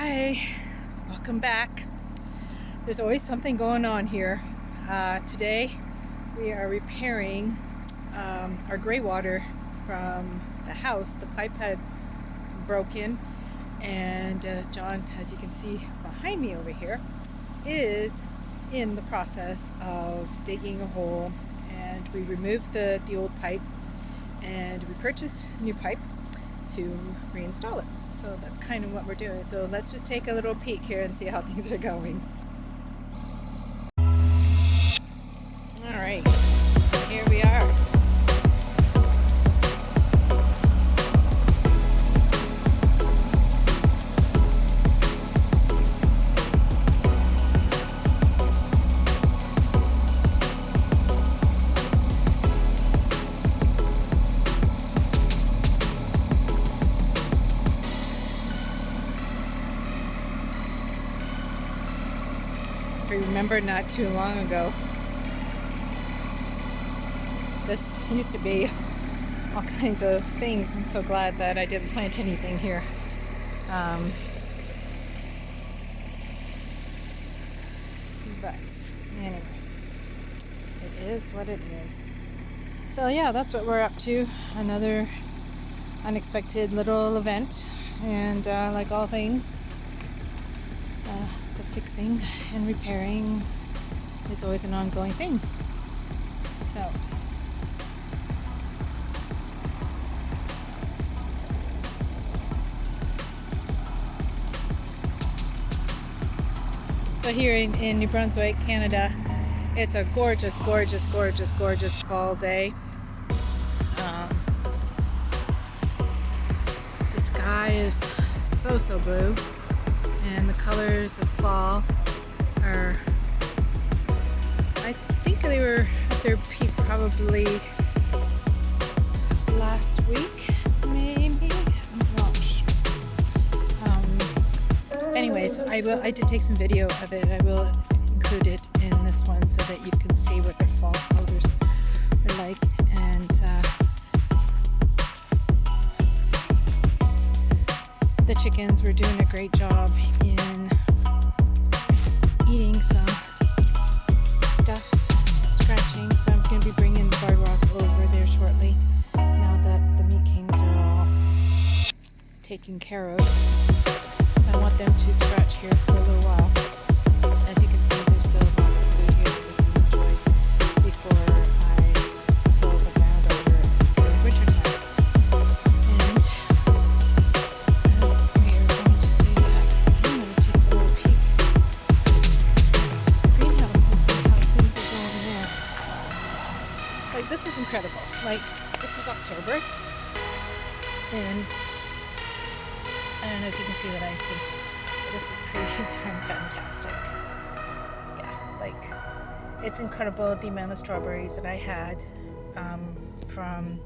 Hi, welcome back. There's always something going on here. Today we are repairing our gray water from the house. The pipe had broken, and John, as you can see behind me over here, is in the process of digging a hole, and we removed the old pipe and we purchased new pipe to reinstall it. So that's kind of what we're doing. So let's just take a little peek here and see how things are going. All right, here we are. I remember not too long ago, this used to be all kinds of things. I'm so glad that I didn't plant anything here. But anyway, it is what it is. So yeah, that's what we're up to. Another unexpected little event, and like all things, the fixing and repairing is always an ongoing thing. So here in New Brunswick, Canada, it's a gorgeous, gorgeous, gorgeous, gorgeous fall day. The sky is so blue, and the colors of fall are, I think they were at their peak probably last week, maybe. I'm not sure. Anyways, I did take some video of it. I will include it in this one so that you can see what the fall colors are like. And the chickens were doing a great job in eating some stuff, scratching. So I'm going to be bringing the barred rocks over there shortly, now that the meat kings are all taken care of. So I want them to scratch here for a little while. As you can see, there's still lots of food here that they can enjoy before I till the ground over for winter time. And we are going to do that. I'm going to take a little peek at the greenhouse and see how things are going there. Like, this is incredible. Like, this is October, and I don't know if you can see what I see. This is pretty darn fantastic. Yeah, like, it's incredible the amount of strawberries that I had from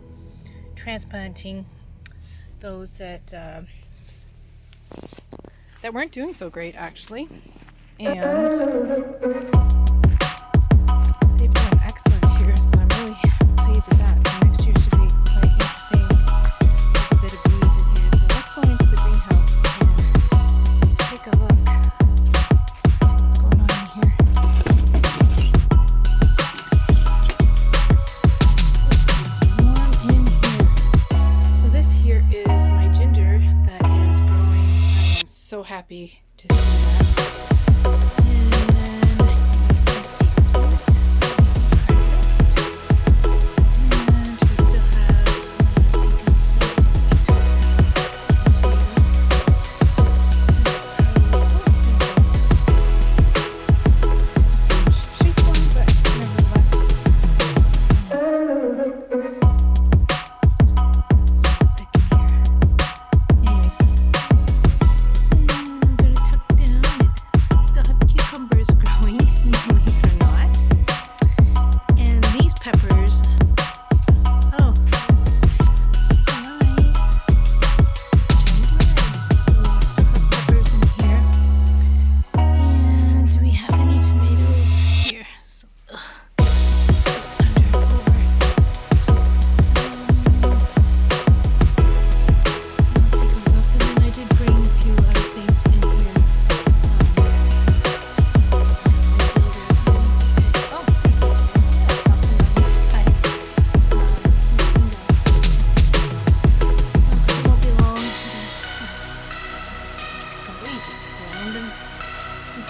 transplanting those that weren't doing so great, actually. And they've done excellent here, so I'm really pleased with that. So next year should be quite interesting. There's a bit of bees in here, so let's go into the greenhouse and take a look. See what's going on in here. It's warm in here. So this here is my ginger that is growing. I am so happy to see that. And then I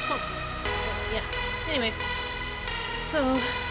sump. Yeah. Anyway, so